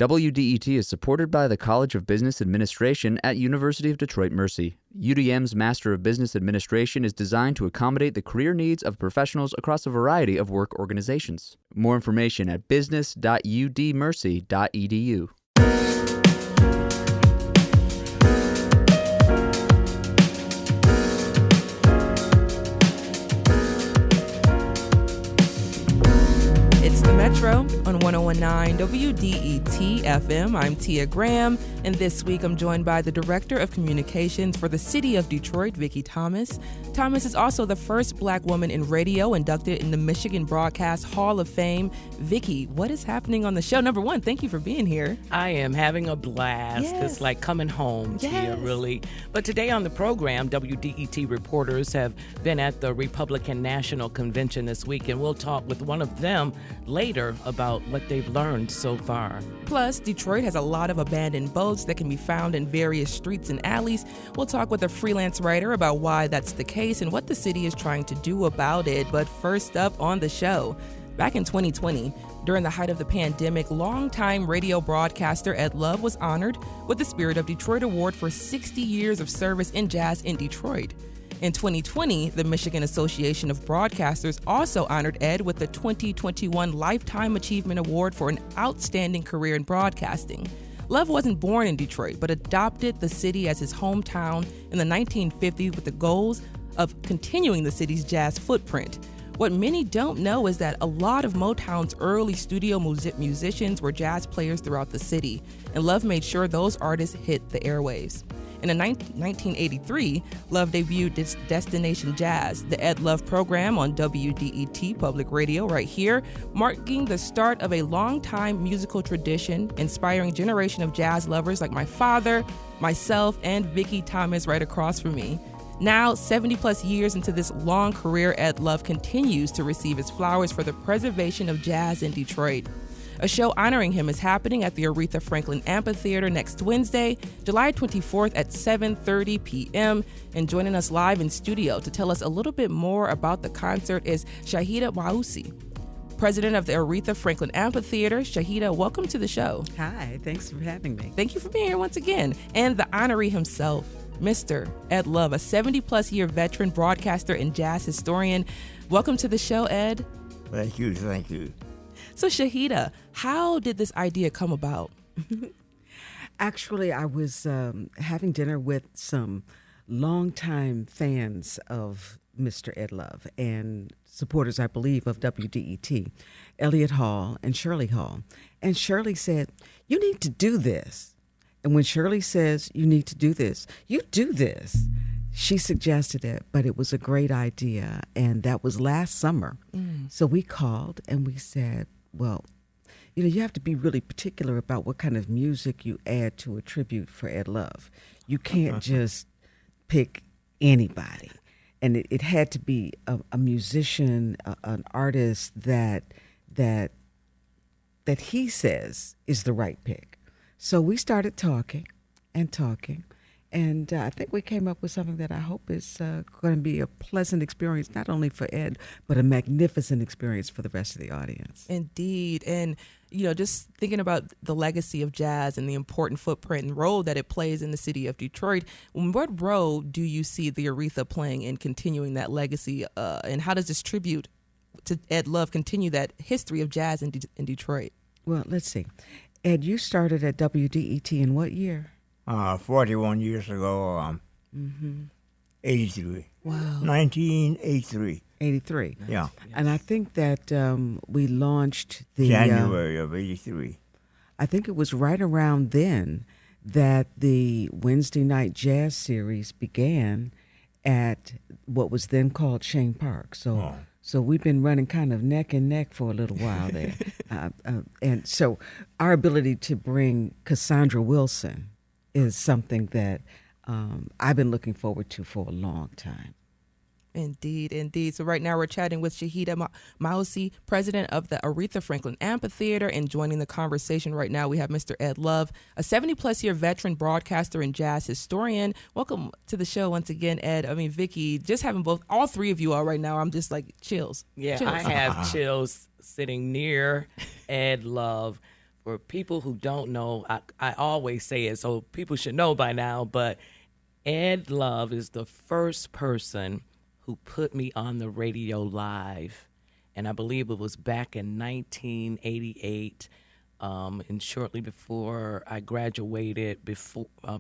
WDET is supported by the College of Business Administration at University of Detroit Mercy. UDM's Master of Business Administration is designed to accommodate the career needs of professionals across a variety of work organizations. More information at business.udmercy.edu. It's the Metro on 101.9 WDET FM. I'm Tia Graham, and this week I'm joined by the Director of Communications for the City of Detroit, Vicki Thomas. Thomas is also the first Black woman in radio inducted in the Michigan Broadcast Hall of Fame. Vicki, what is happening on the show? Number one, thank you for being here. I am having a blast. Yes. It's like coming home, Yes. Tia, really. But today on the program, WDET reporters have been at the Republican National Convention this week, and we'll talk with one of them later about what they've learned so far. Plus, Detroit has a lot of abandoned boats that can be found in various streets and alleys. We'll talk with a freelance writer about why that's the case and what the city is trying to do about it. But first up on the show, back in 2020, during the height of the pandemic, longtime radio broadcaster Ed Love was honored with the Spirit of Detroit Award for 60 years of service in jazz in Detroit. In 2020, the Michigan Association of Broadcasters also honored Ed with the 2021 Lifetime Achievement Award for an outstanding career in broadcasting. Love wasn't born in Detroit, but adopted the city as his hometown in the 1950s with the goals of continuing the city's jazz footprint. What many don't know is that a lot of Motown's early studio musicians were jazz players throughout the city, and Love made sure those artists hit the airwaves. In 1983, Love debuted Destination Jazz, the Ed Love program on WDET Public Radio right here, marking the start of a long-time musical tradition, inspiring a generation of jazz lovers like my father, myself, and Vicki Thomas right across from me. Now, 70-plus years into this long career, Ed Love continues to receive his flowers for the preservation of jazz in Detroit. A show honoring him is happening at the Aretha Franklin Amphitheater next Wednesday, July 24th at 7:30 p.m. And joining us live in studio to tell us a little bit more about the concert is Shahida Mausi, president of the Aretha Franklin Amphitheater. Shahida, welcome to the show. Hi, thanks for having me. Thank you for being here once again. And the honoree himself, Mr. Ed Love, a 70-plus year veteran broadcaster and jazz historian. Welcome to the show, Ed. Thank you, thank you. So, Shahida, how did this idea come about? Actually, I was having dinner with some longtime fans of Mr. Ed Love and supporters, I believe, of WDET, Elliott Hall and Shirley Hall. And Shirley said, "You need to do this." And when Shirley says, "You need to do this," you do this. She suggested it, but it was a great idea, and that was last summer. So we called and we said, well, you have to be really particular about what kind of music you add to a tribute for Ed Love. You can't just pick anybody. And it had to be a musician, an artist that he says is the right pick. So we started talking. And I think we came up with something that I hope is going to be a pleasant experience, not only for Ed, but a magnificent experience for the rest of the audience. Indeed. And, just thinking about the legacy of jazz and the important footprint and role that it plays in the city of Detroit, what role do you see the Aretha playing in continuing that legacy? And how does this tribute to Ed Love continue that history of jazz in Detroit? Well, let's see. Ed, you started at WDET in what year? 41 years ago, 83. Wow. 1983. 83. Yeah. And I think that we launched the... January of 83. I think it was right around then that the Wednesday night jazz series began at what was then called Shane Park. So we've been running kind of neck and neck for a little while there. And so our ability to bring Cassandra Wilson is something that I've been looking forward to for a long time. Indeed, indeed. So right now we're chatting with Shahida Mausi, president of the Aretha Franklin Amphitheater, and joining the conversation right now we have Mr. Ed Love, a 70-plus year veteran broadcaster and jazz historian. Welcome to the show once again, Ed. I mean, Vicki, just having all three of you all right now, I'm just like chills. Yeah, chills. I have chills sitting near Ed Love. for people who don't know, I always say it, so people should know by now, but Ed Love is the first person who put me on the radio live. And I believe it was back in 1988, and shortly before I graduated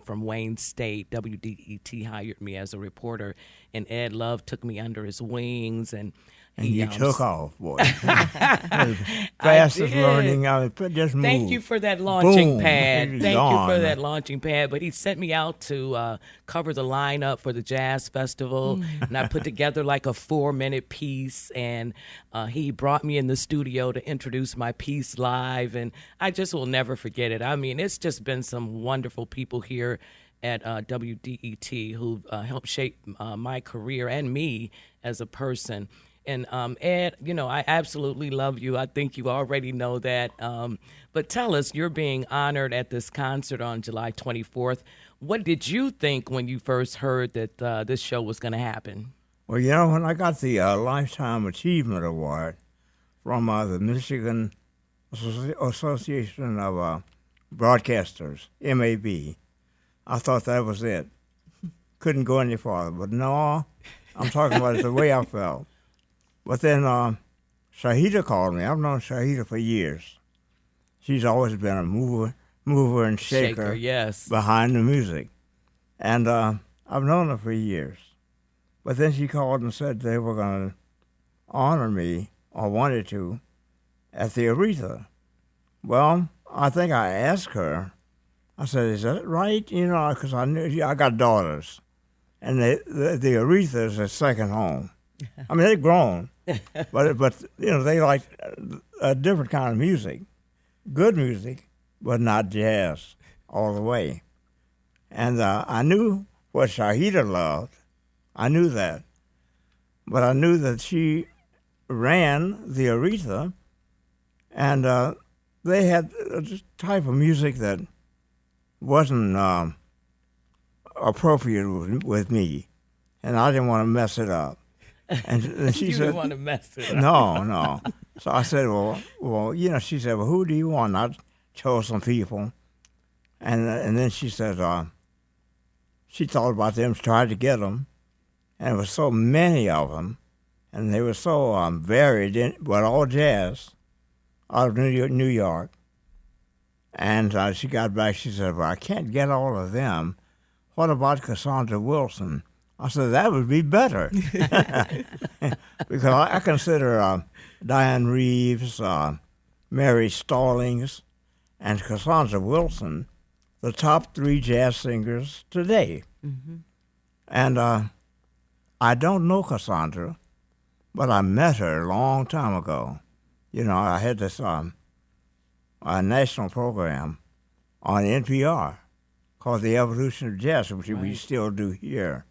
from Wayne State, WDET hired me as a reporter, and Ed Love took me under his wings, and you took off, boy. Fastest learning. Just move. Thank you for that launching Boom. pad. He's Thank gone. you for that launching pad. But he sent me out to cover the lineup for the Jazz Festival, and I put together like a 4-minute piece, and he brought me in the studio to introduce my piece live, and I just will never forget it. I mean, it's just been some wonderful people here at WDET who helped shape my career and me as a person. And Ed, I absolutely love you. I think you already know that. But tell us, you're being honored at this concert on July 24th. What did you think when you first heard that this show was going to happen? Well, when I got the Lifetime Achievement Award from the Michigan Association of Broadcasters, MAB, I thought that was it. Couldn't go any farther. But no, I'm talking about it the way I felt. But then Shahida called me. I've known Shahida for years. She's always been a mover and shaker, yes, behind the music. And I've known her for years. But then she called and said they were going to honor me, or wanted to, at the Aretha. Well, I think I asked her, I said, is that right? Because I knew I got daughters. And the Aretha is a second home. I mean, they've grown, but they like a different kind of music, good music, but not jazz all the way. And I knew what Shahida loved. I knew that. But I knew that she ran the Aretha, and they had a type of music that wasn't appropriate with me, and I didn't want to mess it up. And she you said, didn't want to mess it up. No. So I said, well, she said, well, who do you want? And I chose some people. And then she said, she thought about them, tried to get them. And there were so many of them. And they were so varied, but all jazz out of New York. And she got back, she said, well, I can't get all of them. What about Cassandra Wilson? I said, that would be better. Because I consider Diane Reeves, Mary Stallings, and Cassandra Wilson the top 3 jazz singers today. Mm-hmm. And I don't know Cassandra, but I met her a long time ago. I had this national program on NPR called The Evolution of Jazz, which we still do here.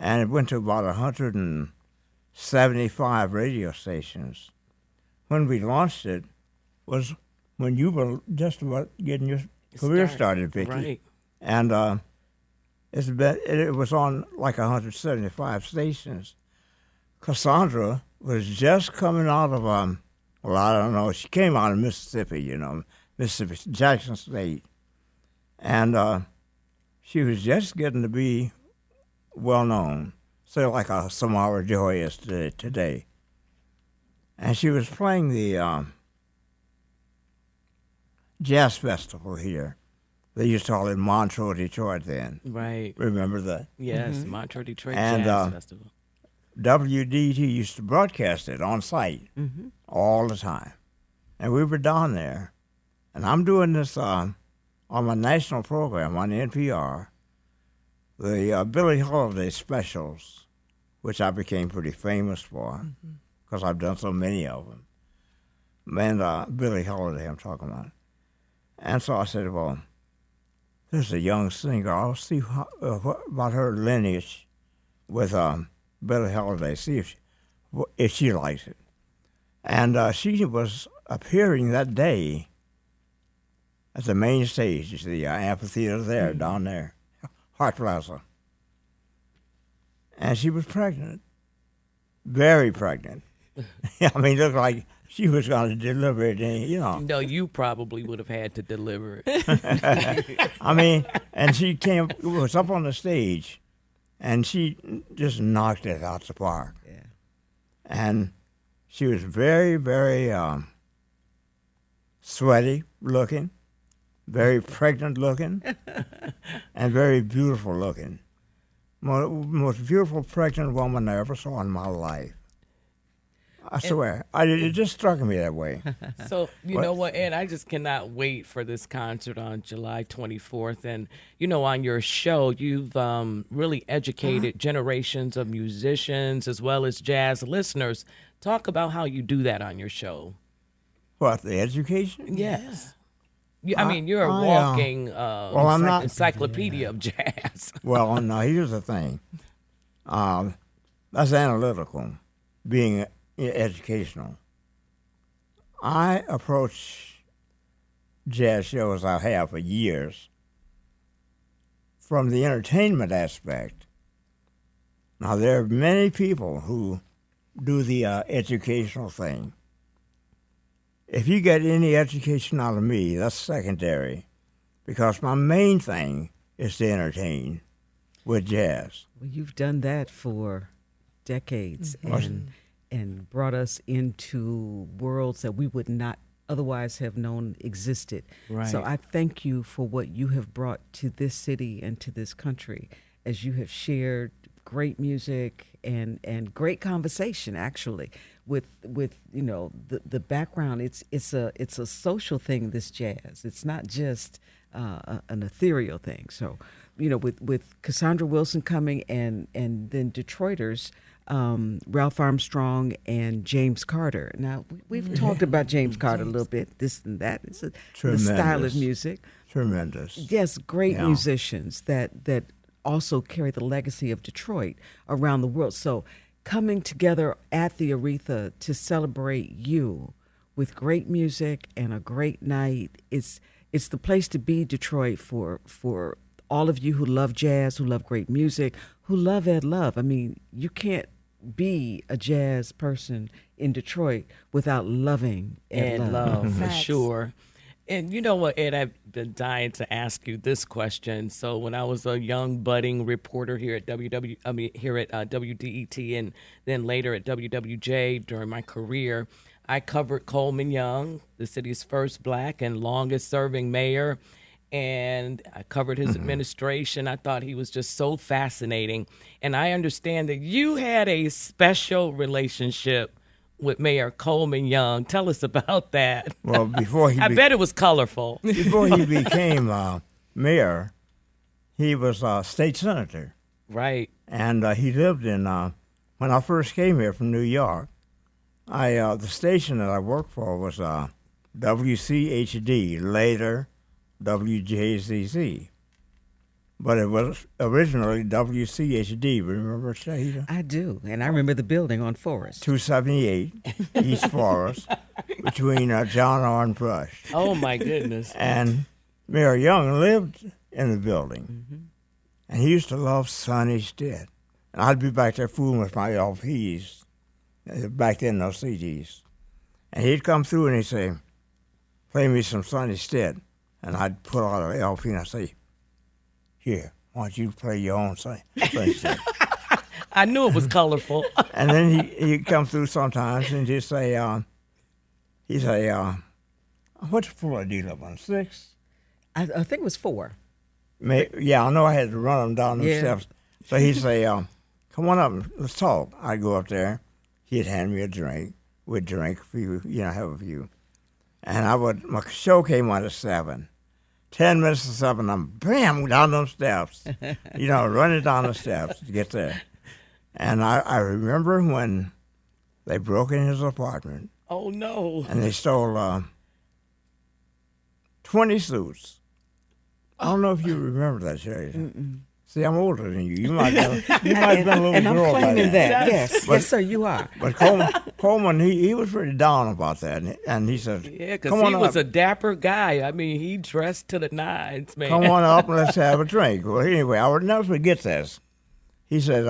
And it went to about 175 radio stations. When we launched it was when you were just about getting your career started, Vicki. Right. And it was on like 175 stations. Cassandra was just coming out of, I don't know, she came out of Mississippi, Mississippi, Jackson State. And she was just getting to be well known, so like a Samara Joy is today. And she was playing the Jazz Festival here. They used to call it Montreux, Detroit then. Right. Remember that? Yes, Montreux, Detroit And, Jazz Festival. WDET used to broadcast it on site all the time. And we were down there. And I'm doing this on my national program on NPR, the Billie Holiday specials, which I became pretty famous for because I've done so many of them. And Billie Holiday I'm talking about. And so I said, well, there's a young singer. I'll see what about her lineage with Billie Holiday, see if she likes it. And she was appearing that day at the main stage, the amphitheater there, down there, Hart Plaza. And she was pregnant, very pregnant. I mean, looked like she was going to deliver it, and, you know. No, you probably would have had to deliver it. I mean, and she was up on the stage, and she just knocked it out the park. Yeah. And she was very, very sweaty looking, very pregnant looking, and very beautiful looking. Most beautiful pregnant woman I ever saw in my life. I swear. It just struck me that way. So, you know what, Ed, I just cannot wait for this concert on July 24th. And, you know, on your show, you've really educated generations of musicians as well as jazz listeners. Talk about how you do that on your show. What, the education? Yes. I mean, you're a walking I'm not, encyclopedia of jazz. Well, no, here's the thing. That's analytical, being educational. I approach jazz shows I have for years from the entertainment aspect. Now, there are many people who do the educational thing. If you get any education out of me, that's secondary, because my main thing is to entertain with jazz. Well, you've done that for decades and brought us into worlds that we would not otherwise have known existed. Right. So I thank you for what you have brought to this city and to this country, as you have shared great music and great conversation, actually, with you know the background. It's a social thing, this jazz. It's not just an ethereal thing. So, you know, with Cassandra Wilson coming and then Detroiters, Ralph Armstrong and James Carter. Now, we've talked about James Carter a little bit, this and that. It's the style of music. Tremendous. Yes, great musicians that also carry the legacy of Detroit around the world. So coming together at the Aretha to celebrate you with great music and a great night, it's the place to be, Detroit, for all of you who love jazz, who love great music, who love Ed Love. I mean, you can't be a jazz person in Detroit without loving Ed Love. For sure. And you know what, Ed, I've been dying to ask you this question. So when I was a young budding reporter here at WDET and then later at WWJ during my career, I covered Coleman Young, the city's first black and longest serving mayor, and I covered his administration. I thought he was just so fascinating. And I understand that you had a special relationship with Mayor Coleman Young. Tell us about that. Well, before I bet it was colorful. Before he became mayor, he was a state senator. Right. And he lived in, when I first came here from New York, the station that I worked for was WCHD, later WJZZ. But it was originally WCHD. Remember, Shahida? I do, and I remember the building on Forest. 278 East Forest, between John R. and Brush. Oh, my goodness. And Mayor Young lived in the building, and he used to love Sonny Stitt. And I'd be back there fooling with my LPs, back then, those CDs. And he'd come through and he'd say, play me some Sonny Stitt. And I'd put out an LP and I'd say, here, why don't you play your own Sonny Stitt? I knew it was colorful. And then he'd come through sometimes and just say, what floor do you live on, 6? I think it was 4. Yeah, I know I had to run them down the steps. So he'd say, come on up, let's talk. I'd go up there. He'd hand me a drink. We'd drink a few, have a few. And my show came on at 7. 10 minutes to 7, I'm bam, down those steps. Running down the steps to get there. And I remember when they broke in his apartment. Oh, no. And they stole 20 suits. I don't know if you remember that, Sherry. See, I'm older than you. You might have been a little and I'm girl by claiming then. that. Yes, sir, you are. But Coleman, he was pretty down about that, and he said, yeah, because he was a dapper guy. I mean, he dressed to the nines, man. Come on up and let's have a drink. Well, anyway, I would never forget this. He said,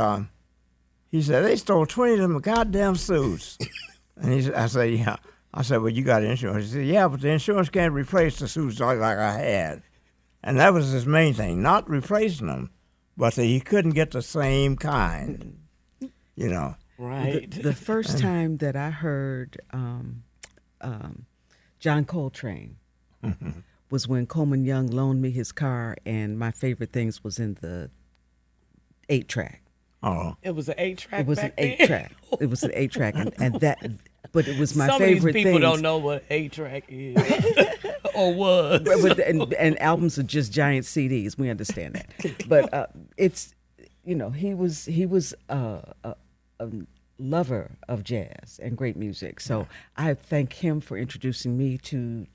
they stole 20 of them goddamn suits. And I said, yeah, I said, well, you got insurance. He said, yeah, but the insurance can't replace the suits like I had. And that was his main thing, not replacing them, but that he couldn't get the same kind, you know. Right. The first time that I heard John Coltrane was when Coleman Young loaned me his car, and my favorite things was in the 8-track. Oh. It was an 8-track. It was an 8-track. It was an 8-track, and that. But it was my Some favorite of these people things. don't know what 8-track is or was. And albums are just giant CDs. We understand that. But it's, he was a lover of jazz and great music. So I thank him for introducing me to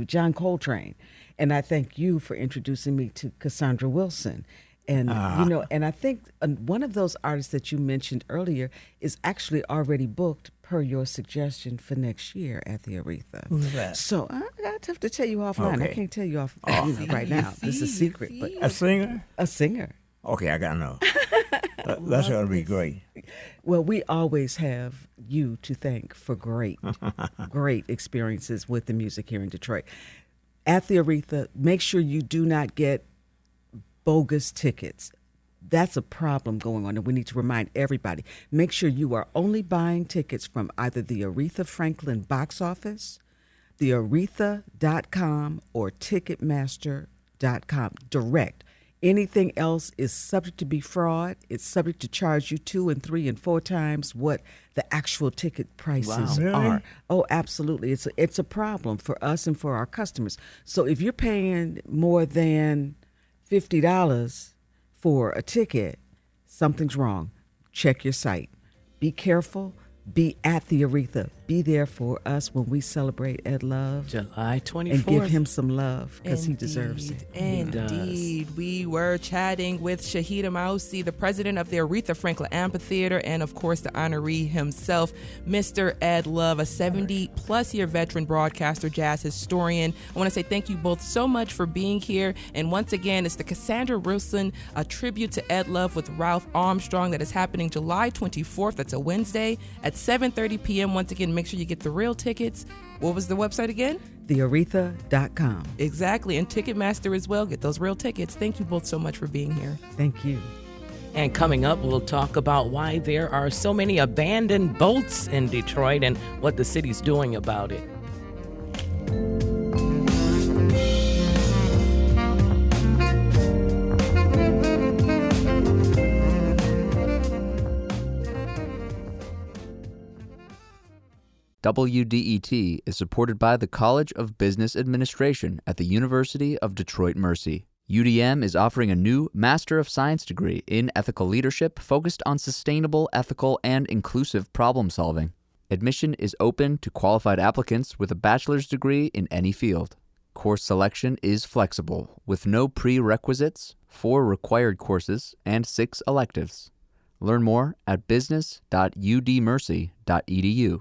John Coltrane, and I thank you for introducing me to Cassandra Wilson. And, and I think one of those artists that you mentioned earlier is actually already booked per your suggestion for next year at the Aretha. Who's that? So I have to tell you offline. Okay. I can't tell you right now. This is a secret. But A singer? a singer. Okay, I got to know. That's going to be great. Well, we always have you to thank for great experiences with the music here in Detroit. At the Aretha, make sure you do not get bogus tickets. That's a problem going on, and we need to remind everybody. Make sure you are only buying tickets from either the Aretha Franklin box office, the Aretha.com, or Ticketmaster.com direct. Anything else is subject to be fraud. It's subject to charge you 2 and 3 and 4 times what the actual ticket prices Really? are. Oh, absolutely. It's a problem for us and for our customers. So if you're paying more than $50 for a ticket, something's wrong. Check your site. Be careful. Be at the Aretha. Be there for us when we celebrate Ed Love. July 24th. And give him some love because he deserves it. Indeed. We were chatting with Shahida Mausi, the president of the Aretha Franklin Amphitheater, and of course the honoree himself, Mr. Ed Love, a 70-plus year veteran broadcaster, jazz historian. I want to say thank you both so much for being here. And once again, it's the Cassandra Wilson, a tribute to Ed Love with Ralph Armstrong that is happening July 24th. That's a Wednesday at 7:30 p.m. Once again, make sure you get the real tickets. What was the website again? TheAretha.com. Exactly. And Ticketmaster as well. Get those real tickets. Thank you both so much for being here. Thank you. And coming up, we'll talk about why there are so many abandoned boats in Detroit and what the city's doing about it. WDET is supported by the College of Business Administration at the University of Detroit Mercy. UDM is offering a new Master of Science degree in ethical leadership focused on sustainable, ethical, and inclusive problem solving. Admission is open to qualified applicants with a bachelor's degree in any field. Course selection is flexible, with no prerequisites, 4 required courses, and 6 electives. Learn more at business.udmercy.edu.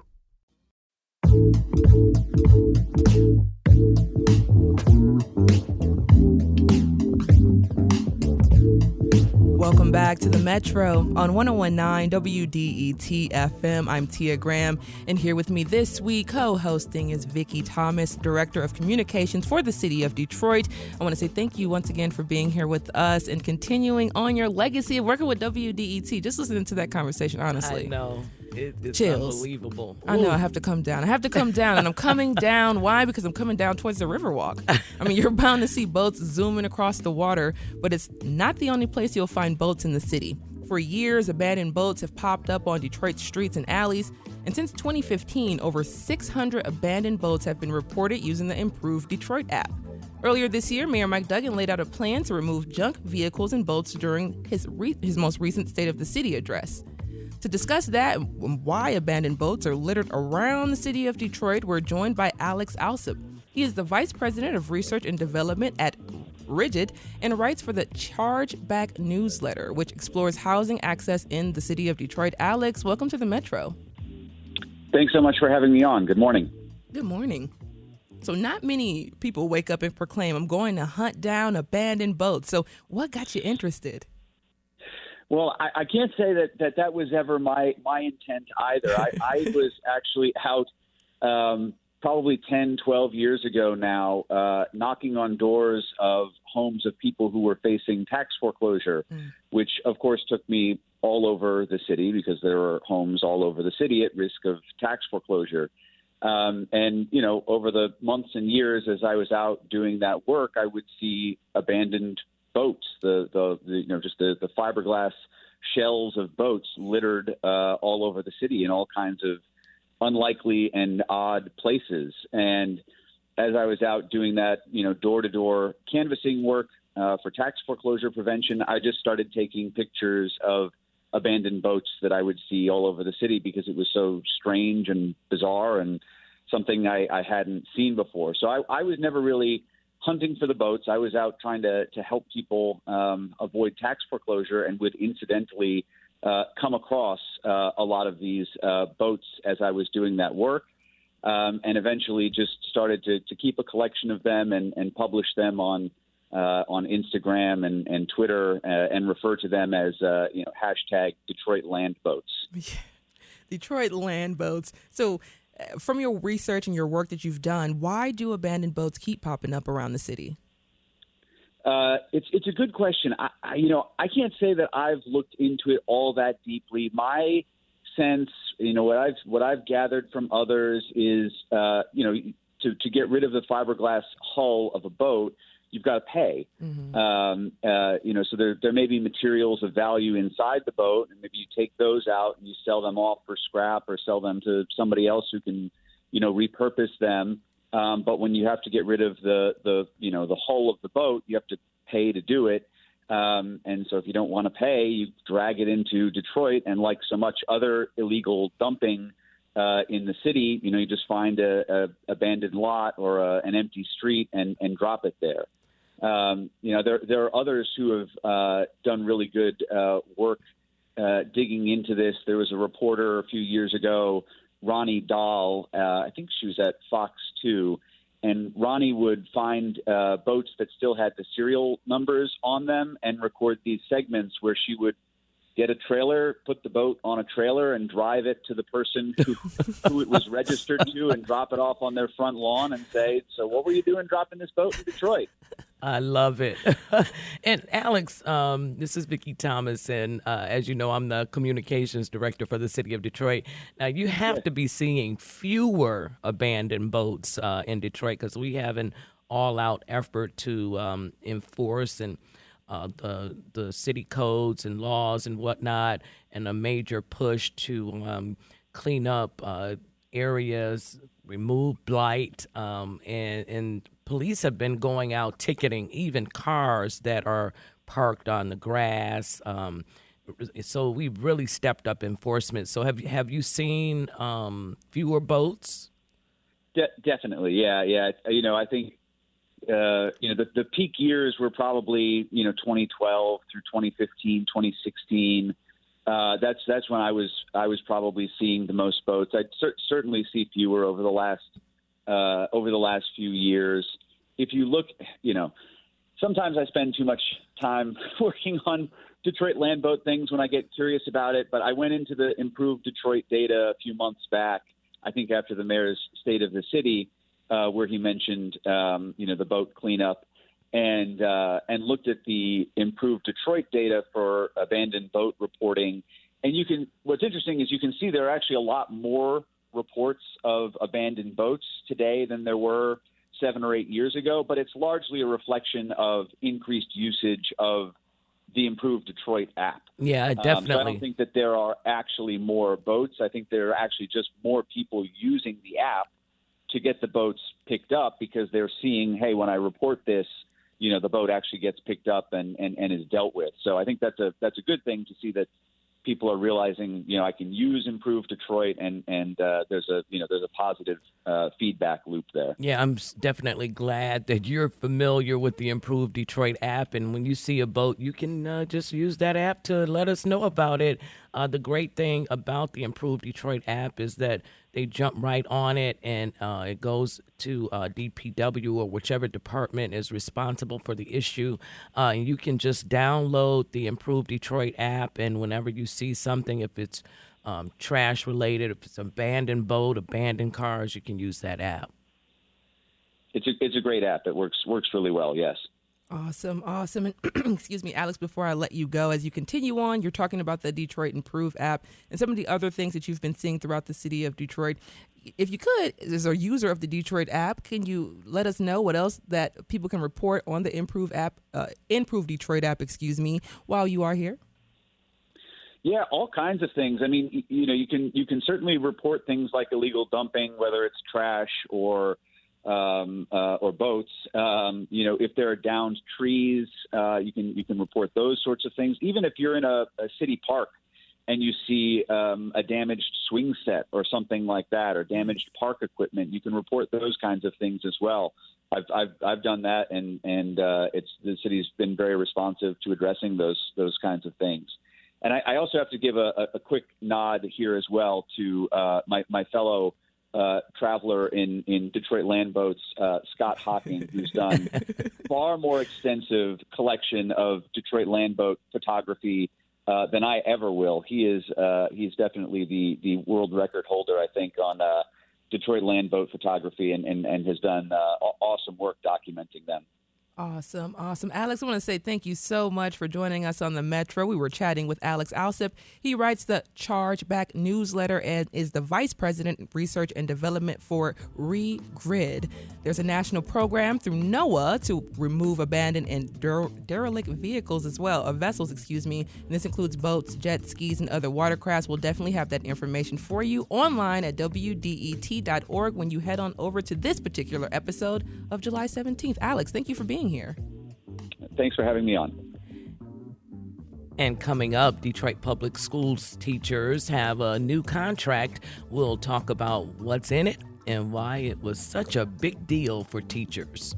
Welcome back to the Metro on 101.9 WDET FM. I'm Tia Graham, and here with me this week, co-hosting, is Vicki Thomas, Director of Communications for the City of Detroit. I want to say thank you once again for being here with us and continuing on your legacy of working with WDET. Just listening to that conversation, honestly. I know. It's Chills. Unbelievable. I know. I have to come down. And I'm coming down. Why? Because I'm coming down towards the Riverwalk. I mean, you're bound to see boats zooming across the water, but it's not the only place you'll find boats in the city. For years, abandoned boats have popped up on Detroit's streets and alleys, and since 2015, over 600 abandoned boats have been reported using the improved Detroit app. Earlier this year, Mayor Mike Duggan laid out a plan to remove junk vehicles and boats during his most recent State of the City address. To discuss that and why abandoned boats are littered around the city of Detroit, we're joined by Alex Alsop. He is the Vice President of Research and Development at Rigid and writes for the Chargeback newsletter, which explores housing access in the city of Detroit. Alex, welcome to the Metro. Thanks so much for having me on. Good morning. Good morning. So not many people wake up and proclaim, I'm going to hunt down abandoned boats. So what got you interested? Well, I can't say that was ever my intent either. I was actually out probably 10, 12 years ago now, knocking on doors of homes of people who were facing tax foreclosure, which, of course, took me all over the city because there are homes all over the city at risk of tax foreclosure. And, you know, over the months and years as I was out doing that work, I would see abandoned boats, the fiberglass shells of boats littered all over the city in all kinds of unlikely and odd places. And as I was out doing that, you know, door-to-door canvassing work for tax foreclosure prevention, I just started taking pictures of abandoned boats that I would see all over the city because it was so strange and bizarre and something I hadn't seen before. So I was never really hunting for the boats. I was out trying to help people avoid tax foreclosure and would incidentally come across a lot of these boats as I was doing that work, and eventually just started to keep a collection of them and publish them on Instagram and Twitter and refer to them as hashtag Detroit Land Boats. Detroit Land Boats. So from your research and your work that you've done, why do abandoned boats keep popping up around the city? It's a good question. I can't say that I've looked into it all that deeply. My sense, what I've gathered from others is, to get rid of the fiberglass hull of a boat, you've got to pay. So there may be materials of value inside the boat, and maybe you take those out and you sell them off for scrap or sell them to somebody else who can, repurpose them. But when you have to get rid of the hull of the boat, you have to pay to do it. And so if you don't want to pay, you drag it into Detroit. And like so much other illegal dumping in the city, you just find a abandoned lot or an empty street and drop it there. There are others who have done really good work digging into this. There was a reporter a few years ago, Ronnie Dahl, I think she was at Fox 2, and Ronnie would find boats that still had the serial numbers on them and record these segments where she would get a trailer, put the boat on a trailer, and drive it to the person who it was registered to and drop it off on their front lawn and say, "So what were you doing dropping this boat in Detroit?" I love it. And Alex, this is Vicki Thomas, and as you know, I'm the communications director for the city of Detroit. Now, you have to be seeing fewer abandoned boats in Detroit because we have an all-out effort to enforce and the city codes and laws and whatnot, and a major push to clean up areas, remove blight, and police have been going out ticketing even cars that are parked on the grass. So we've really stepped up enforcement. So have you seen fewer boats? Definitely, yeah. I think the peak years were probably 2012 through 2015, 2016. That's when I was probably seeing the most boats. I'd certainly see fewer over the last few years. If you look, sometimes I spend too much time working on Detroit land boat things when I get curious about it. But I went into the Improved Detroit data a few months back, I think after the mayor's State of the City, where he mentioned, the boat cleanup, and looked at the Improved Detroit data for abandoned boat reporting. And what's interesting is you can see there are actually a lot more reports of abandoned boats today than there were 7 or 8 years ago, but it's largely a reflection of increased usage of the Improved Detroit app. Yeah, definitely. So I don't think that there are actually more boats. I think there are actually just more people using the app to get the boats picked up because they're seeing, hey, when I report this, the boat actually gets picked up and is dealt with. So I think that's a good thing to see that people are realizing, I can use Improved Detroit and there's a positive feedback loop there. Yeah, I'm definitely glad that you're familiar with the Improved Detroit app. And when you see a boat, you can just use that app to let us know about it. The great thing about the Improved Detroit app is that they jump right on it, and it goes to DPW or whichever department is responsible for the issue. And you can just download the Improved Detroit app, and whenever you see something, if it's trash related, if it's abandoned boat, abandoned cars, you can use that app. It's a great app. It works really well. Yes. Awesome. And excuse me, Alex, before I let you go, as you continue on, you're talking about the Detroit Improve app and some of the other things that you've been seeing throughout the city of Detroit. If you could, as a user of the Detroit app, can you let us know what else that people can report on the Improve Detroit app, while you are here? Yeah, all kinds of things. I mean, you can certainly report things like illegal dumping, whether it's trash or boats. If there are downed trees, you can report those sorts of things. Even if you're in a city park and you see a damaged swing set or something like that, or damaged park equipment, you can report those kinds of things as well. I've done that, and the city's been very responsive to addressing those kinds of things. And I also have to give a quick nod here as well to my fellow traveler in Detroit land boats, Scott Hocking, who's done far more extensive collection of Detroit land boat photography than I ever will. He's definitely the world record holder, I think, on Detroit land boat photography, and has done awesome work documenting them. Awesome. Alex, I want to say thank you so much for joining us on the Metro. We were chatting with Alex Alsip. He writes the Charge Back newsletter and is the Vice President of Research and Development for ReGrid. There's a national program through NOAA to remove abandoned and derelict vehicles vessels, and this includes boats, jet skis, and other watercrafts. We'll definitely have that information for you online at WDET.org when you head on over to this particular episode of July 17th. Alex, thank you for being here. Thanks for having me on. And coming up, Detroit Public Schools teachers have a new contract. We'll talk about what's in it and why it was such a big deal for teachers.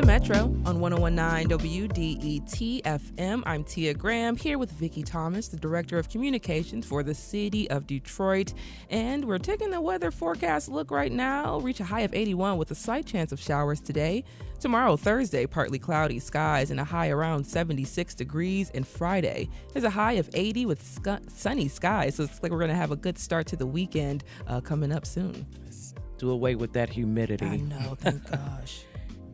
Metro on 101.9 WDET FM. I'm Tia Graham here with Vicki Thomas, the Director of Communications for the City of Detroit. And we're taking the weather forecast look right now. Reach a high of 81 with a slight chance of showers today. Tomorrow, Thursday, partly cloudy skies and a high around 76 degrees. And Friday is a high of 80 with sunny skies. So it's like we're going to have a good start to the weekend coming up soon. Do away with that humidity. I know, thank gosh.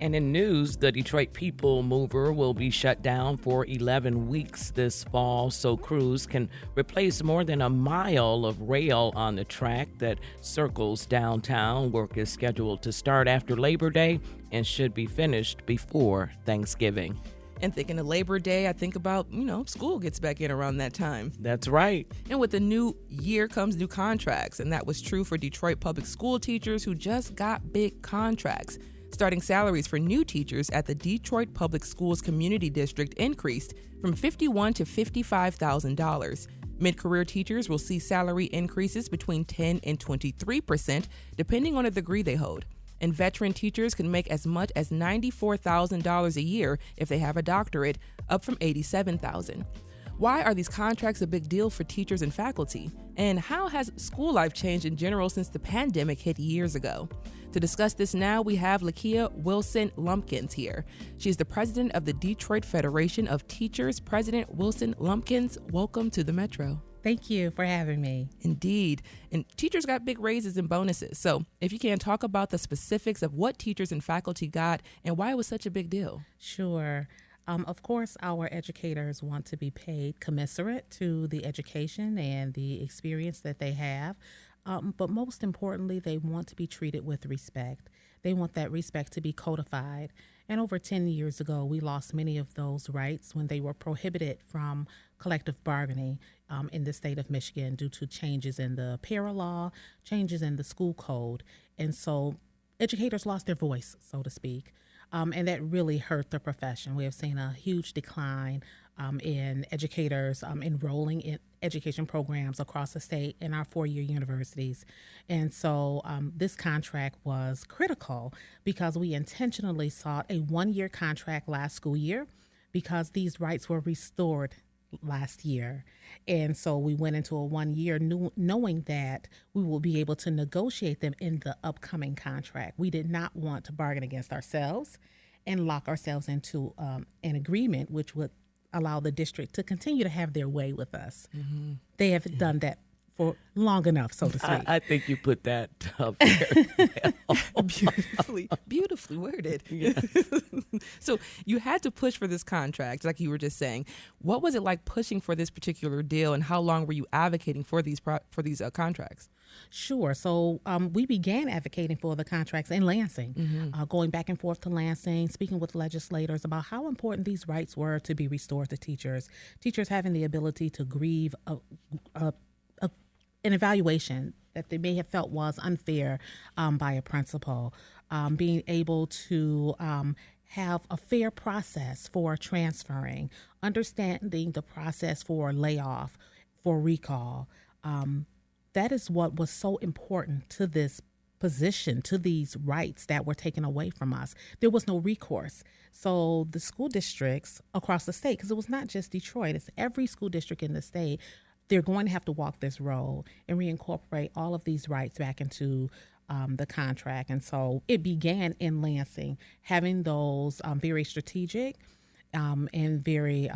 And in news, the Detroit People Mover will be shut down for 11 weeks this fall, so crews can replace more than a mile of rail on the track that circles downtown. Work is scheduled to start after Labor Day and should be finished before Thanksgiving. And thinking of Labor Day, I think about, school gets back in around that time. That's right. And with the new year comes new contracts, and that was true for Detroit public school teachers who just got big contracts. Starting salaries for new teachers at the Detroit Public Schools Community District increased from $51,000 to $55,000. Mid-career teachers will see salary increases between 10 and 23%, depending on the degree they hold. And veteran teachers can make as much as $94,000 a year if they have a doctorate, up from $87,000. Why are these contracts a big deal for teachers and faculty? And how has school life changed in general since the pandemic hit years ago? To discuss this now, we have Lakia Wilson Lumpkins here. She's the president of the Detroit Federation of Teachers. President Wilson Lumpkins, welcome to the Metro. Thank you for having me. Indeed. And teachers got big raises and bonuses. So if you can, talk about the specifics of what teachers and faculty got and why it was such a big deal. Sure. Of course, our educators want to be paid commensurate to the education and the experience that they have. But most importantly, they want to be treated with respect. They want that respect to be codified. And over 10 years ago, we lost many of those rights when they were prohibited from collective bargaining in the state of Michigan due to changes in the para law, changes in the school code. And so educators lost their voice, so to speak. And that really hurt the profession. We have seen a huge decline in educators enrolling in education programs across the state in our four-year universities. And so this contract was critical because we intentionally sought a one-year contract last school year because these rights were restored last year. And so we went into a 1 year knowing that we will be able to negotiate them in the upcoming contract. We did not want to bargain against ourselves and lock ourselves into an agreement which would allow the district to continue to have their way with us. Mm-hmm. They have done that for long enough, so to speak. I think you put that up very well. Beautifully worded. Yes. So you had to push for this contract, like you were just saying. What was it like pushing for this particular deal, and how long were you advocating for these contracts? Sure. So we began advocating for the contracts in Lansing, going back and forth to Lansing, speaking with legislators about how important these rights were to be restored to teachers. Teachers having the ability to grieve an evaluation that they may have felt was unfair by a principal, being able to have a fair process for transferring, understanding the process for layoff, for recall. That is what was so important to this position, to these rights that were taken away from us. There was no recourse. So the school districts across the state, because it was not just Detroit, it's every school district in the state, they're going to have to walk this road and reincorporate all of these rights back into the contract. And so it began in Lansing, having those very strategic and very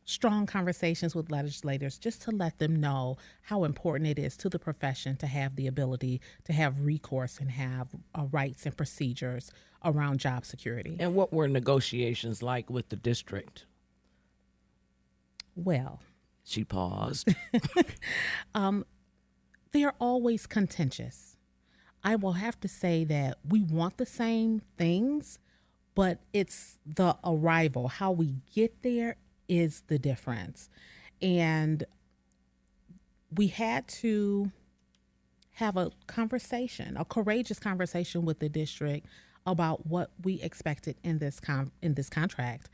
strong conversations with legislators just to let them know how important it is to the profession to have the ability to have recourse and have rights and procedures around job security. And what were negotiations like with the district? Well, she paused. They're always contentious. I will have to say that we want the same things, but it's the arrival, how we get there is the difference. And we had to have a conversation, a courageous conversation with the district about what we expected in this contract.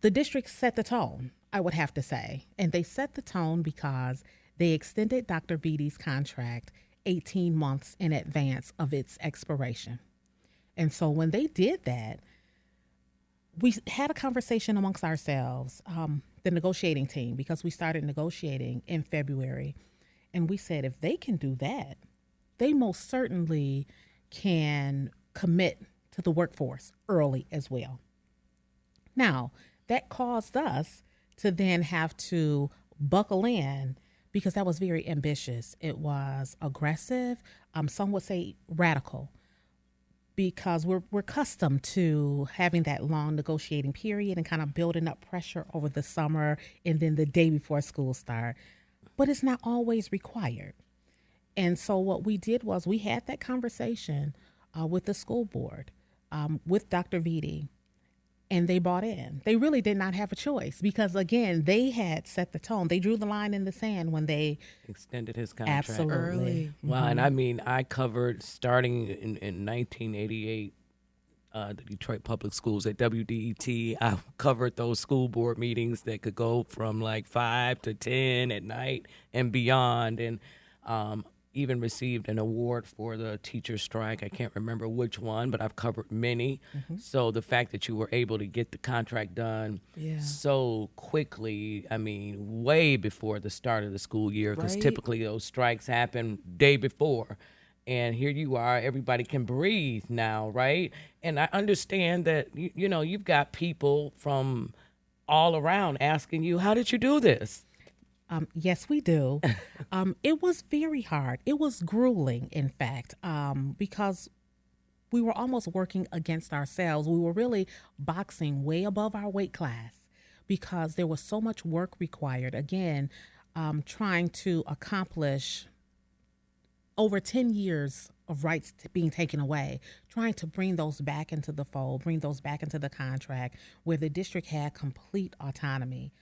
The district set the tone, I would have to say. And they set the tone because they extended Dr. Vidi's contract 18 months in advance of its expiration. And so when they did that, we had a conversation amongst ourselves, the negotiating team, because we started negotiating in February. And we said, if they can do that, they most certainly can commit to the workforce early as well. Now, that caused us to then have to buckle in because that was very ambitious. It was aggressive, some would say radical, because we're accustomed to having that long negotiating period and kind of building up pressure over the summer and then the day before school start. But it's not always required. And so what we did was we had that conversation with the school board, with Dr. Vidi, and they bought in. They really did not have a choice because, again, they had set the tone. They drew the line in the sand when they extended his contract absolutely early. Well, and I mean, I covered starting in 1988 the Detroit Public Schools at WDET. I covered those school board meetings that could go from like 5 to 10 at night and beyond, and even received an award for the teacher strike. I can't remember which one, but I've covered many. Mm-hmm. So the fact that you were able to get the contract done so quickly, I mean, way before the start of the school year, because typically those strikes happen day before. And here you are, everybody can breathe now, right? And I understand that, you know, you've got people from all around asking you, how did you do this? Yes, we do. It was very hard. It was grueling, in fact, because we were almost working against ourselves. We were really boxing way above our weight class because there was so much work required. Again, trying to accomplish over 10 years of rights being taken away, trying to bring those back into the fold, bring those back into the contract where the district had complete autonomy.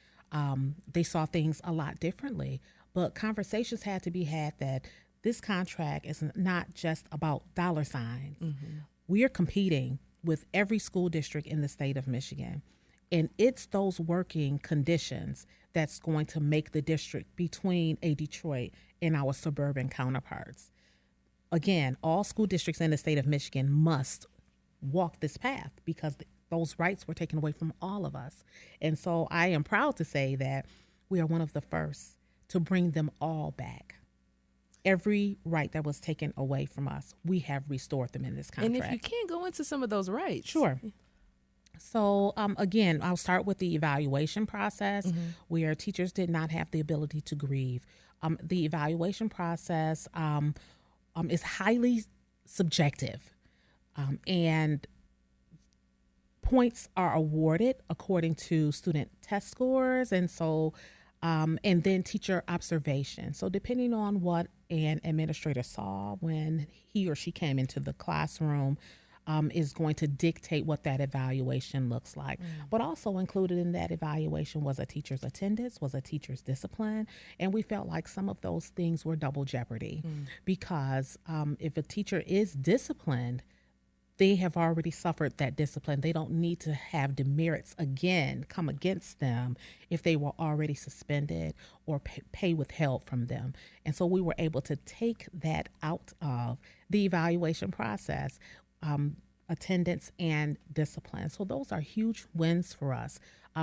They saw things a lot differently, but conversations had to be had that this contract is not just about dollar signs. Mm-hmm. We are competing with every school district in the state of Michigan. And it's those working conditions that's going to make the district between a Detroit and our suburban counterparts. Again, all school districts in the state of Michigan must walk this path because those rights were taken away from all of us. And so I am proud to say that we are one of the first to bring them all back. Every right that was taken away from us, we have restored them in this contract. And if you can go into some of those rights. Sure. So again, I'll start with the evaluation process where teachers did not have the ability to grieve. The evaluation process is highly subjective, and points are awarded according to student test scores, and so and then teacher observation. So depending on what an administrator saw when he or she came into the classroom is going to dictate what that evaluation looks like. But also included in that evaluation was a teacher's attendance, was a teacher's discipline, and we felt like some of those things were double jeopardy because if a teacher is disciplined, they have already suffered that discipline. They don't need to have demerits again come against them if they were already suspended or pay withheld from them. And so we were able to take that out of the evaluation process, attendance and discipline. So those are huge wins for us.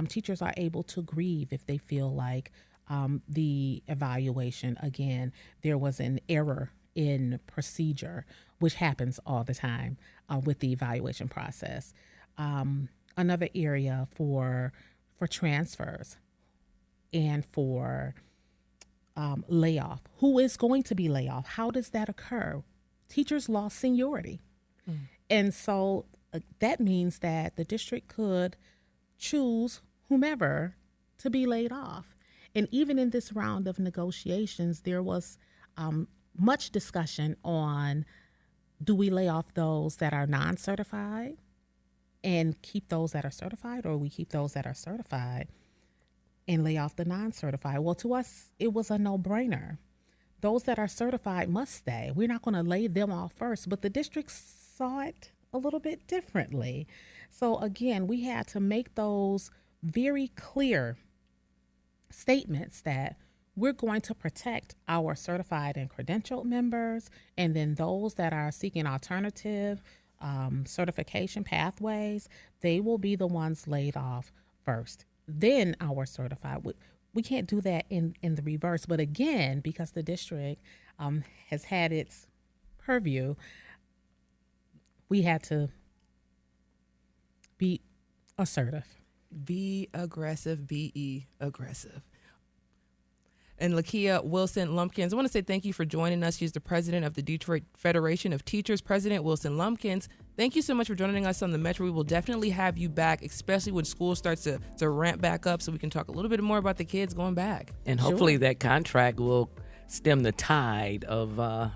Teachers are able to grieve if they feel like the evaluation, again, there was an error in procedure, which happens all the time with the evaluation process. Another area for transfers and for layoff. Who is going to be laid off? How does that occur? Teachers lost seniority. And so that means that the district could choose whomever to be laid off. And even in this round of negotiations, there was much discussion on, do we lay off those that are non-certified and keep those that are certified, or we keep those that are certified and lay off the non-certified? Well, to us, it was a no-brainer. Those that are certified must stay. We're not going to lay them off first, but the district saw it a little bit differently. So again, we had to make those very clear statements that we're going to protect our certified and credentialed members, and then those that are seeking alternative certification pathways, they will be the ones laid off first. Then our certified. We can't do that in the reverse. But again, because the district has had its purview, we had to be assertive. Be aggressive, be aggressive. And Lakia Wilson Lumpkins, I want to say thank you for joining us. She's the president of the Detroit Federation of Teachers. President Wilson Lumpkins, thank you so much for joining us on the Metro. We will definitely have you back, especially when school starts to ramp back up, so we can talk a little bit more about the kids going back. And hopefully that contract will stem the tide of the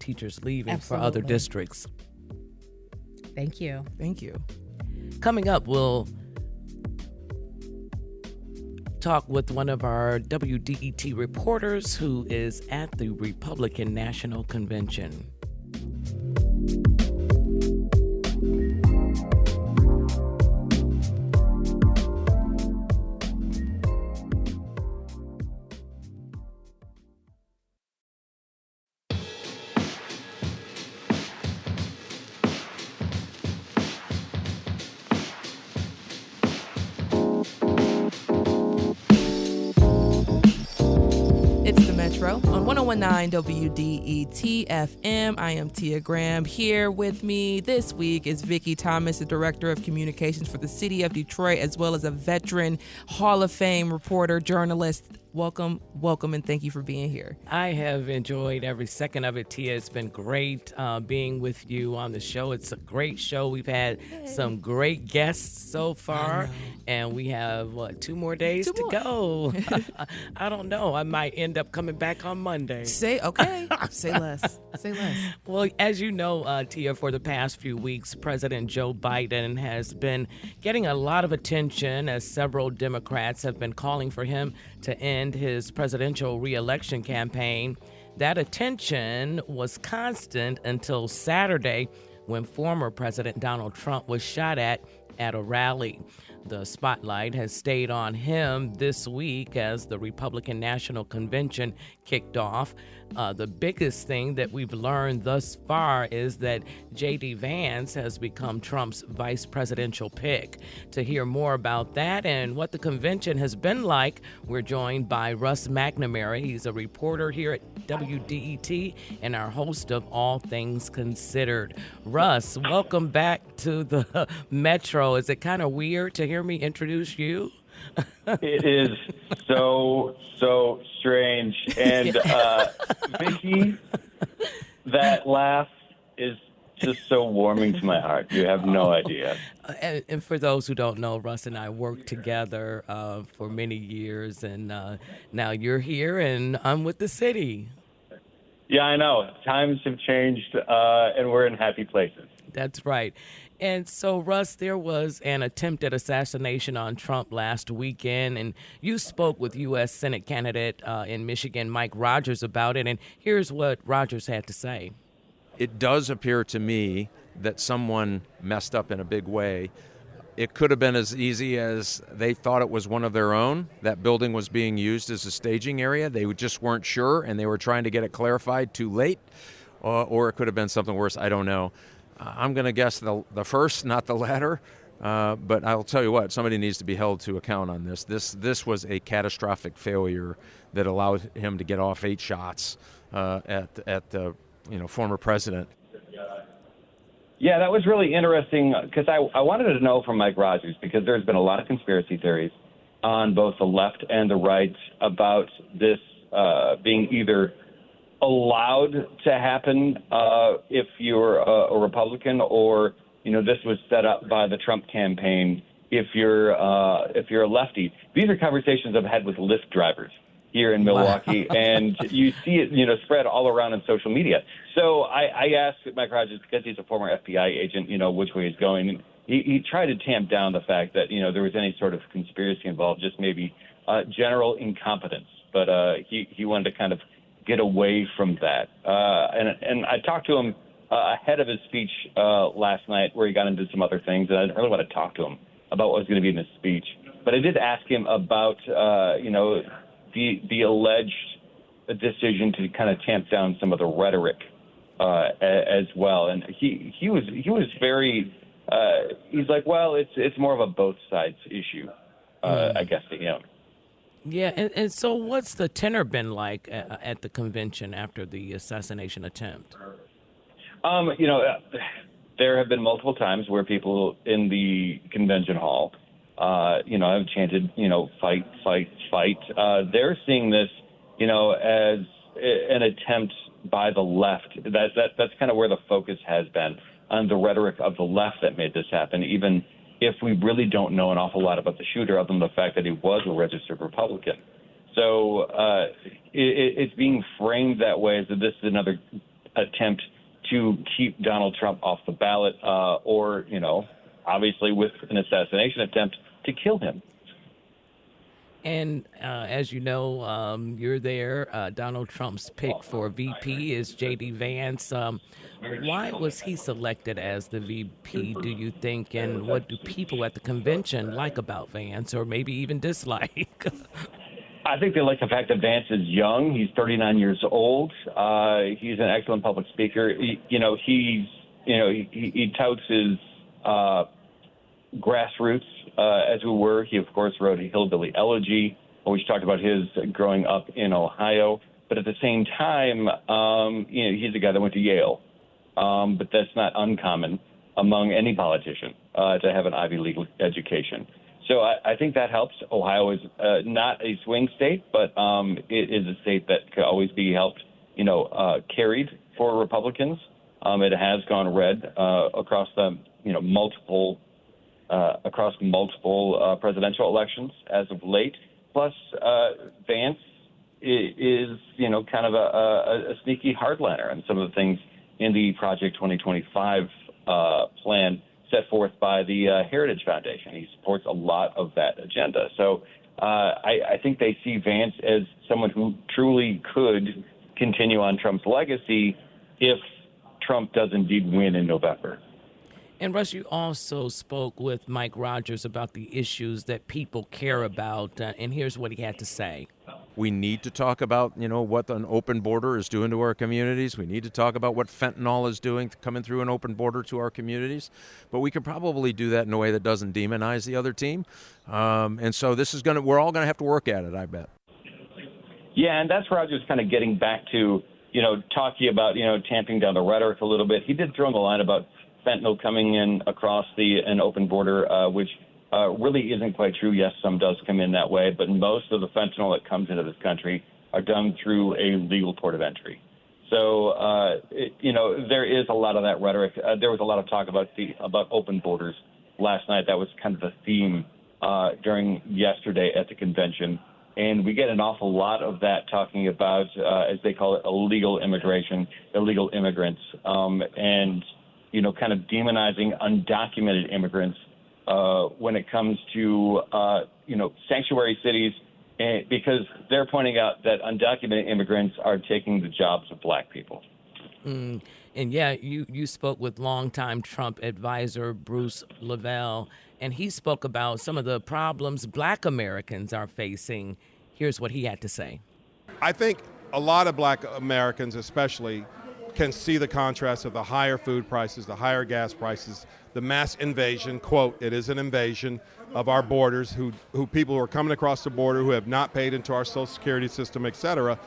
teachers leaving for other districts. Thank you. Thank you. Coming up, we'll talk with one of our WDET reporters who is at the Republican National Convention. On 101.9 WDET FM, I am Tia Graham. Here with me this week is Vicki Thomas, the Director of Communications for the City of Detroit, as well as a veteran Hall of Fame reporter, journalist. Welcome, and thank you for being here. I have enjoyed every second of it, Tia. It's been great being with you on the show. It's a great show. We've had some great guests so far, and we have, 2 more days to go. I don't know. I might end up coming back on Monday. Say less. Well, as you know, Tia, for the past few weeks, President Joe Biden has been getting a lot of attention as several Democrats have been calling for him to end his presidential re-election campaign. That attention was constant until Saturday, when former President Donald Trump was shot at a rally. The spotlight has stayed on him this week as the Republican National Convention kicked off. The biggest thing that we've learned thus far is that J.D. Vance has become Trump's vice presidential pick. To hear more about that and what the convention has been like, we're joined by Russ McNamara. He's a reporter here at WDET and our host of All Things Considered. Russ, welcome back to the Metro. Is it kind of weird to hear me introduce you? It is so strange. And Vicki, that laugh is just so warming to my heart. You have no idea. And for those who don't know, Russ and I worked together for many years, and now you're here and I'm with the city. Yeah, I know. Times have changed, and we're in happy places. That's right. And so, Russ, there was an attempted assassination on Trump last weekend, and you spoke with U.S. Senate candidate in Michigan, Mike Rogers, about it. And here's what Rogers had to say. It does appear to me that someone messed up in a big way. It could have been as easy as they thought it was one of their own. That building was being used as a staging area. They just weren't sure, and they were trying to get it clarified too late. Or it could have been something worse. I don't know. I'm going to guess the first, not the latter. But I'll tell you what, somebody needs to be held to account on this. This was a catastrophic failure that allowed him to get off 8 shots at the former president. Yeah, that was really interesting because I wanted to know from Mike Rogers, because there's been a lot of conspiracy theories on both the left and the right about this being either allowed to happen if you're a Republican, or this was set up by the Trump campaign if you're a lefty. These are conversations I've had with Lyft drivers here in Milwaukee, and you see it spread all around on social media. So I asked Mike Rogers, because he's a former FBI agent, which way he's going. And he tried to tamp down the fact that there was any sort of conspiracy involved, just maybe general incompetence. But he wanted to kind of get away from that. And I talked to him ahead of his speech last night, where he got into some other things, and I didn't really want to talk to him about what was going to be in his speech. But I did ask him about, the alleged decision to kind of tamp down some of the rhetoric as well. And he was very, he's like, well, it's more of a both sides issue, I guess, to him. Yeah, and so what's the tenor been like at the convention after the assassination attempt? There have been multiple times where people in the convention hall, have chanted, fight, fight, fight. They're seeing this, as an attempt by the left. That's kind of where the focus has been, on the rhetoric of the left that made this happen, even if we really don't know an awful lot about the shooter, other than the fact that he was a registered Republican. So it's being framed that way, as that this is another attempt to keep Donald Trump off the ballot, or, obviously with an assassination attempt to kill him. And as you know, you're there. Donald Trump's pick for VP is J.D. Vance. Why was he selected as the VP, do you think? And what do people at the convention like about Vance, or maybe even dislike? I think they like the fact that Vance is young. He's 39 years old. He's an excellent public speaker. He touts his grassroots, as we were. He, of course, wrote a hillbilly elegy, which talked about his growing up in Ohio. But at the same time, he's a guy that went to Yale. But that's not uncommon among any politician to have an Ivy League education. So I think that helps. Ohio is not a swing state, but it is a state that could always be helped, carried for Republicans. It has gone red across the, multiple presidential elections as of late. Plus, Vance is, kind of a sneaky hardliner on some of the things in the Project 2025 plan set forth by the Heritage Foundation. He supports a lot of that agenda. So I think they see Vance as someone who truly could continue on Trump's legacy if Trump does indeed win in November. And Russ, you also spoke with Mike Rogers about the issues that people care about, and here's what he had to say. We need to talk about, what an open border is doing to our communities. We need to talk about what fentanyl is doing coming through an open border to our communities. But we could probably do that in a way that doesn't demonize the other team. And so we're all going to have to work at it, I bet. Yeah, and that's Rogers kind of getting back to, talking about, tamping down the rhetoric a little bit. He did throw in the line about fentanyl coming in across an open border, which really isn't quite true. Yes, some does come in that way, but most of the fentanyl that comes into this country are done through a legal port of entry. So, there is a lot of that rhetoric. There was a lot of talk about open borders last night. That was kind of the theme during yesterday at the convention. And we get an awful lot of that talking about, as they call it, illegal immigration, illegal immigrants, and kind of demonizing undocumented immigrants when it comes to, sanctuary cities, because they're pointing out that undocumented immigrants are taking the jobs of black people. And yeah, you spoke with longtime Trump advisor Bruce Lavelle, and he spoke about some of the problems black Americans are facing. Here's what he had to say. I think a lot of black Americans especially can see the contrast of the higher food prices, the higher gas prices, the mass invasion, quote, it is an invasion of our borders, who people who are coming across the border who have not paid into our Social Security system, et cetera.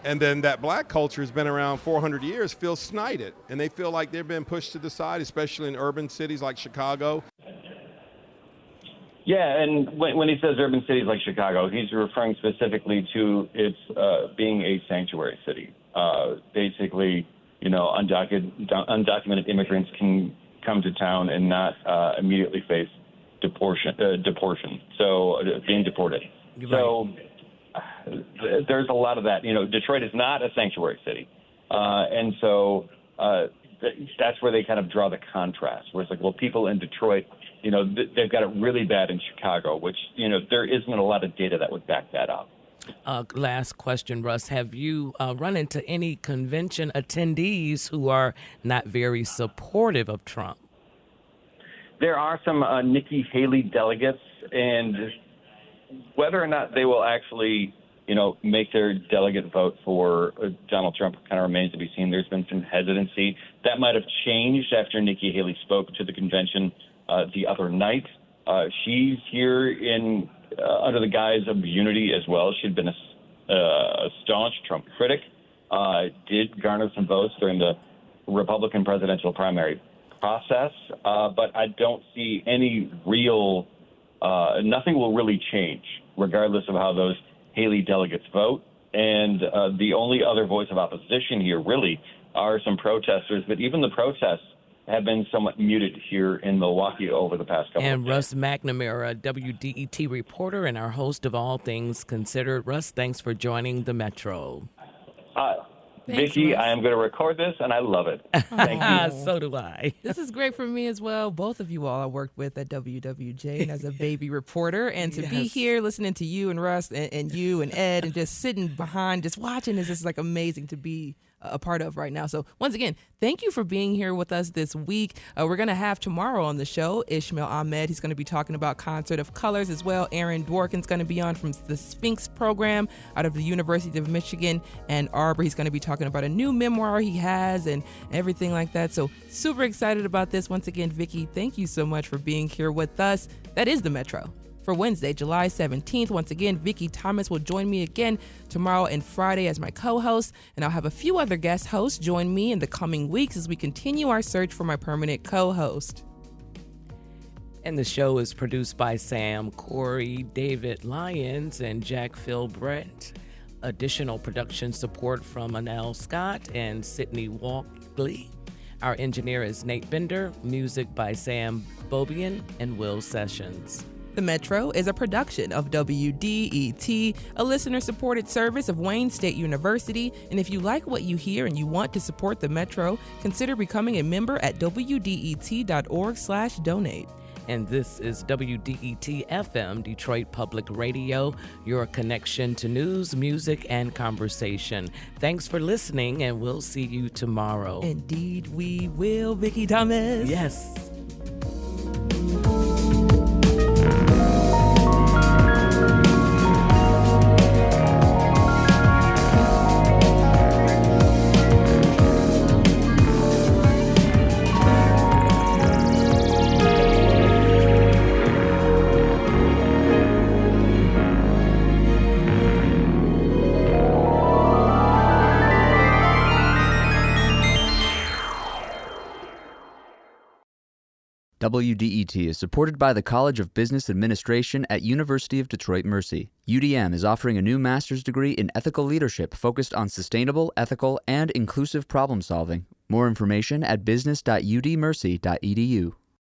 And then that black culture has been around 400 years, feels slighted, and they feel like they've been pushed to the side, especially in urban cities like Chicago. Yeah, and when he says urban cities like Chicago, he's referring specifically to its being a sanctuary city. Basically, undocumented immigrants can come to town and not immediately face deportation, so being deported. Right. So there's a lot of that. Detroit is not a sanctuary city, and so that's where they kind of draw the contrast, where it's like, well, people in Detroit, they've got it really bad in Chicago, which, there isn't a lot of data that would back that up. Last question, Russ. Have you run into any convention attendees who are not very supportive of Trump? There are some Nikki Haley delegates, and whether or not they will actually, make their delegate vote for Donald Trump kind of remains to be seen. There's been some hesitancy. That might have changed after Nikki Haley spoke to the convention the other night. She's here under the guise of unity as well. She'd been a staunch Trump critic, did garner some votes during the Republican presidential primary process, but I don't see any nothing will really change regardless of how those Haley delegates vote. And the only other voice of opposition here really are some protesters, but even the protests have been somewhat muted here in Milwaukee over the past couple of days. And Russ McNamara, a WDET reporter and our host of All Things Considered. Russ, thanks for joining the Metro. Vicki, I am going to record this, and I love it. Thank you. So do I. This is great for me as well. Both of you all I worked with at WWJ and as a baby reporter. And to be here listening to you and Russ and you and Ed and just sitting behind, just watching is just like amazing to be a part of right now. So once again, thank you for being here with us this week. We're going to have tomorrow on the show Ishmael Ahmed. He's going to be talking about Concert of Colors as well. Aaron Dworkin's going to be on from the Sphinx program out of the University of Michigan and Arbor. He's going to be talking about a new memoir he has and everything like that. So super excited about this. Once again, Vicki, thank you so much for being here with us. That is the Metro. For Wednesday, July 17th. Once again, Vicki Thomas will join me again tomorrow and Friday as my co-host, and I'll have a few other guest hosts join me in the coming weeks as we continue our search for my permanent co-host. And the show is produced by Sam Corey, David Lyons, and Jack Philbrett. Additional production support from Anel Scott and Sydney Walkley. Our engineer is Nate Bender. Music by Sam Bobian and Will Sessions. The Metro is a production of WDET, a listener-supported service of Wayne State University. And if you like what you hear and you want to support the Metro, consider becoming a member at WDET.org/donate. and this is WDET FM, Detroit Public Radio, your connection to news, music, and conversation. Thanks for listening, and we'll see you tomorrow. Indeed, we will, Vicki Thomas. Yes. WDET is supported by the College of Business Administration at University of Detroit Mercy. UDM is offering a new master's degree in ethical leadership focused on sustainable, ethical, and inclusive problem solving. More information at business.udmercy.edu.